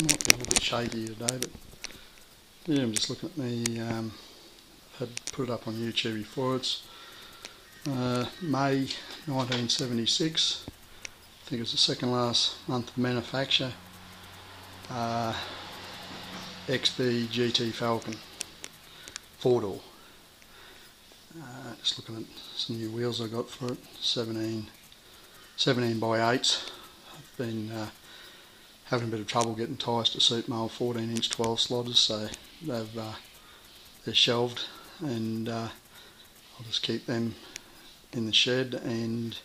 might be a little bit shaky today, but yeah, I'm just looking at me. Had put it up on YouTube before. It's May 1976. I think it's the second last month of manufacture. XB GT Falcon 4-door. Just looking at some new wheels I got for it. 17 by 8s. I've been having a bit of trouble getting tyres to suit my old 14-inch 12 slotters, so they're shelved, and I'll just keep them in the shed. And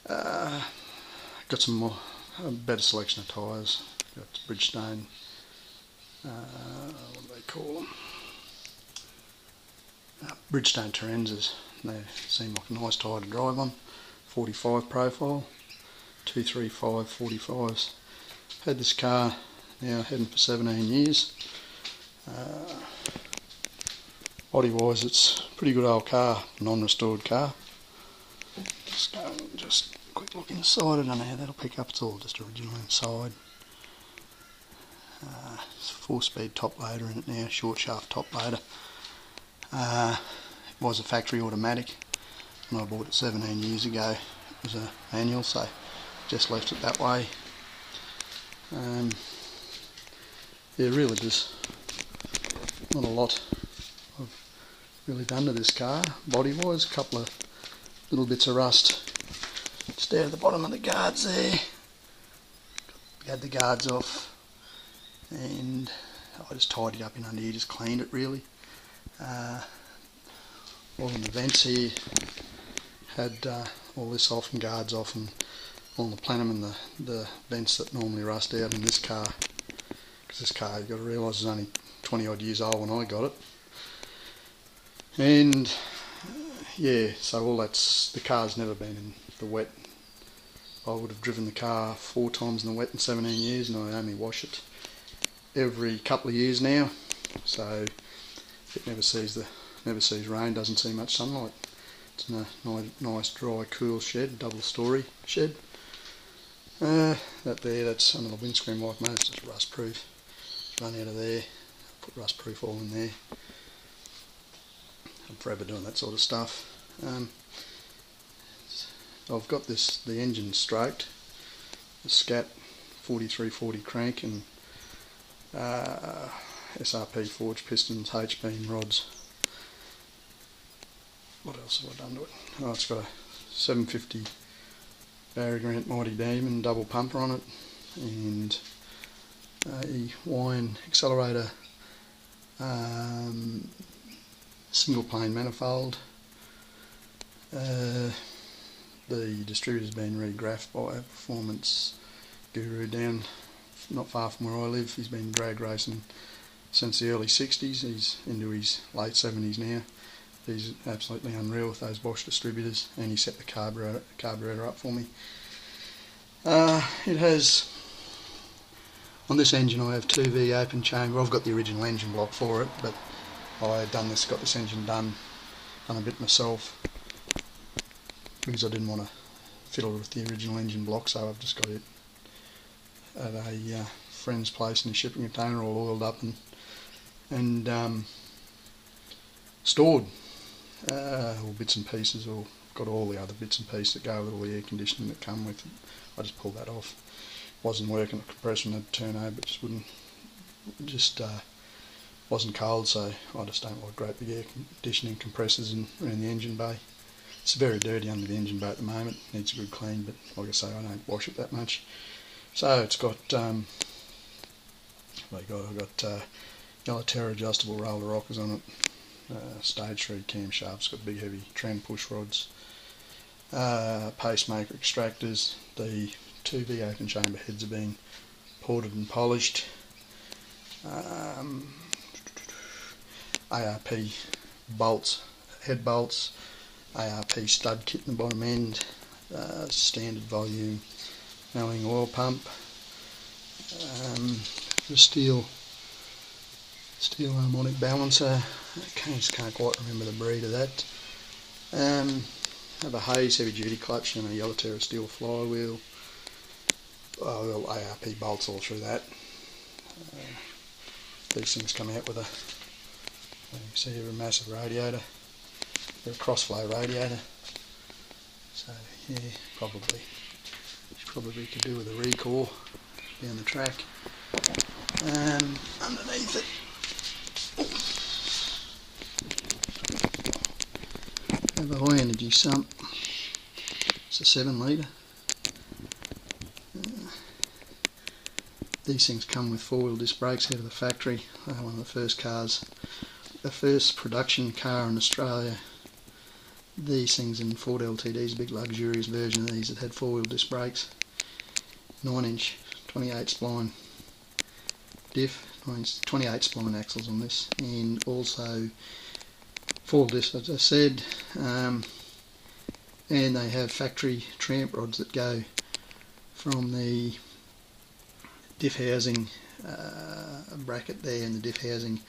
got some more, a better selection of tyres. Got Bridgestone, what do they call them? Bridgestone Terenzas. They seem like a nice tyre to drive on. 45 profile, 235 45s. Had this car now heading for 17 years. Body wise, it's a pretty good old car, non-restored car. Just a quick look inside. I don't know how that'll pick up. It's all just original inside. It's a 4-speed top loader in it now, short shaft top loader. It was a factory automatic when I bought it 17 years ago. It was a manual, so just left it that way. Yeah, really just not a lot I've really done to this car. Body wise, a couple of little bits of rust just down at the bottom of the guards there. Had the guards off, and I just tidied it up in under here, just cleaned it really. All in the vents here, had all this off and guards off, and all the plenum and the vents that normally rust out in this car. Because this car, you've got to realise, is only 20 odd years old when I got it. And yeah, so all that's, the car's never been in the wet. I would have driven the car 4 times in the wet in 17 years, and I only wash it every couple of years now. So it never sees rain, doesn't see much sunlight. It's in a nice dry cool shed, double story shed. That there, that's under the windscreen wiper, mate. It's just rust proof. Run out of there, put rust proof all in there. I'm forever doing that sort of stuff. I've got the engine stroked, the Scat 4340 crank, and SRP forged pistons, H-beam rods. What else have I done to it? Oh, it's got a 750 Barry Grant Mighty Demon double pumper on it, and a Wine accelerator single plane manifold. The distributor's been re-graphed by a performance guru down not far from where I live. He's been drag racing since the early 60s. He's into his late 70s now. He's absolutely unreal with those Bosch distributors, and he set the carburetor up for me. It has, on this engine I have 2V open chamber. I've got the original engine block for it, but I got this engine done a bit myself because I didn't want to fiddle with the original engine block, so I've just got it at a friend's place in a shipping container, all oiled up and stored. All bits and pieces, or got all the other bits and pieces that go with all the air conditioning that come with it. I just pulled that off. Wasn't working, the compression had turnover, but wasn't cold, so I just don't like great big air conditioning compressors around the engine bay. It's very dirty under the engine bay at the moment, needs a good clean, but like I say, I don't wash it that much. So it's got, I've got Yellow Terra adjustable roller rockers on it. Stage 3 camshafts, got big heavy trend push rods, pacemaker extractors. The 2V open chamber heads have been ported and polished. ARP bolts, head bolts, ARP stud kit in the bottom end, standard volume milling oil pump, the steel harmonic balancer. I just can't quite remember the breed of that. Have a Hayes heavy duty clutch and a Yellow Terra steel flywheel. little ARP bolts all through that. These things come out with a, you can see here, a massive radiator. They're a crossflow radiator. So yeah, probably could do with a recore down the track. Underneath it, have a high energy sump. It's a 7 litre. These things come with 4-wheel disc brakes out of the factory. One of the first cars, the first production car in Australia. These things in Ford LTD's, a big luxurious version of these that had 4-wheel disc brakes. 9-inch, 28 spline diff, 28 spline axles on this, and also 4-wheel disc, as I said. And they have factory tramp rods that go from the diff housing bracket there and the diff housing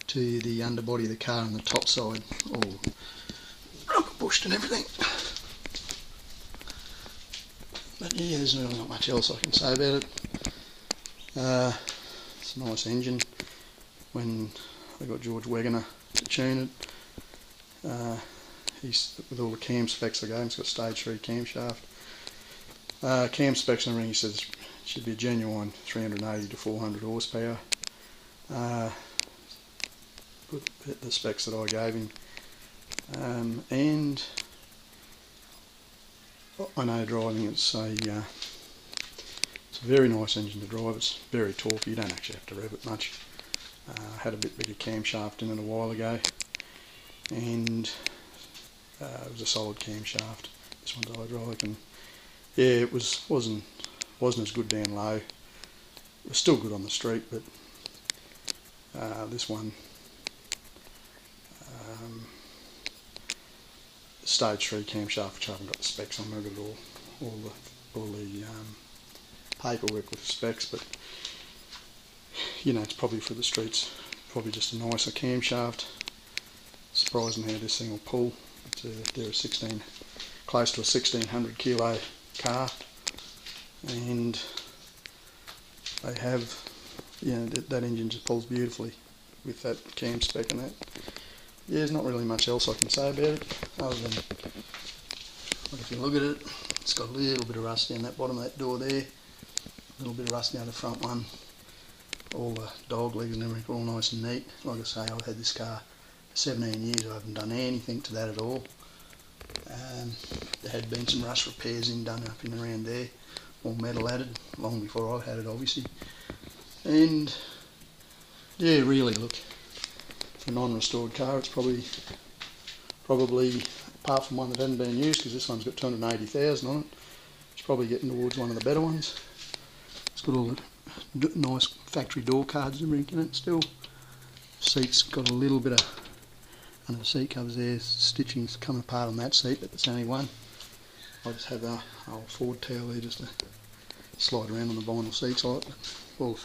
to the underbody of the car on the top side, all rubber bushed and everything. But yeah, there's really not much else I can say about it. It's a nice engine. When I got George Wegener to tune it, he's with all the cam specs I gave him. It's got stage 3 camshaft. Cam specs and everything, he says it should be a genuine 380 to 400 horsepower. With the specs that I gave him. And I know driving it's a very nice engine to drive. It's very torquey. You don't actually have to rev it much. Had a bit bigger camshaft in it a while ago, and it was a solid camshaft. This one's hydraulic, and yeah, it wasn't as good down low. It was still good on the street, but this one, stage 3 camshaft, which I haven't got the specs on. I've got all the paperwork with the specs, but you know, it's probably for the streets, probably just a nicer camshaft. Surprising how this thing will pull. They're a close to a 1600 kilo car, and they have, you know, that engine just pulls beautifully with that cam spec and that. Yeah, there's not really much else I can say about it, other than, like, if you look at it, it's got a little bit of rust down that bottom of that door there, a little bit of rust down the front one. All the dog legs and everything are all nice and neat. Like I say, I've had this car for 17 years, I haven't done anything to that at all. There had been some rust repairs done up in around there, all metal added, long before I had it obviously. And yeah, really, look, for a non-restored car, it's probably apart from one that hadn't been used, because this one's got 280,000 on it, it's probably getting towards one of the better ones. It's got all the nice factory door cards and everything in it still. Seat's got a little bit of, under the seat covers there, stitching's come apart on that seat, but it's only one. I just have a old Ford tail there just to slide around on the vinyl seats like it. All the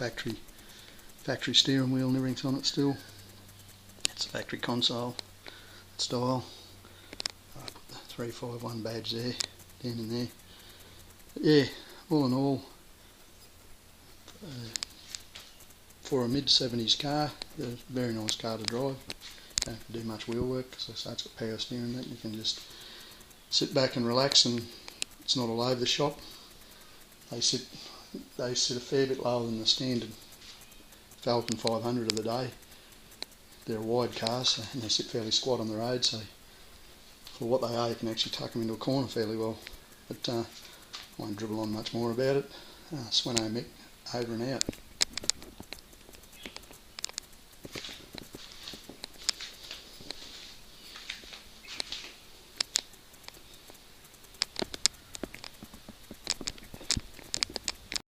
factory steering wheel and everything's on it still. It's a factory console style. I put the 351 badge there, down in there. But yeah, all in all, for a mid-70s car, it's a very nice car to drive. Don't have to do much wheel work, because I say it's got power steering that you can just sit back and relax, and it's not all over the shop. They sit a fair bit lower than the standard Falcon 500 of the day. They're a wide car, so, and they sit fairly squat on the road, so for what they are you can actually tuck them into a corner fairly well. But I won't dribble on much more about it. Sweno Mick, over and out.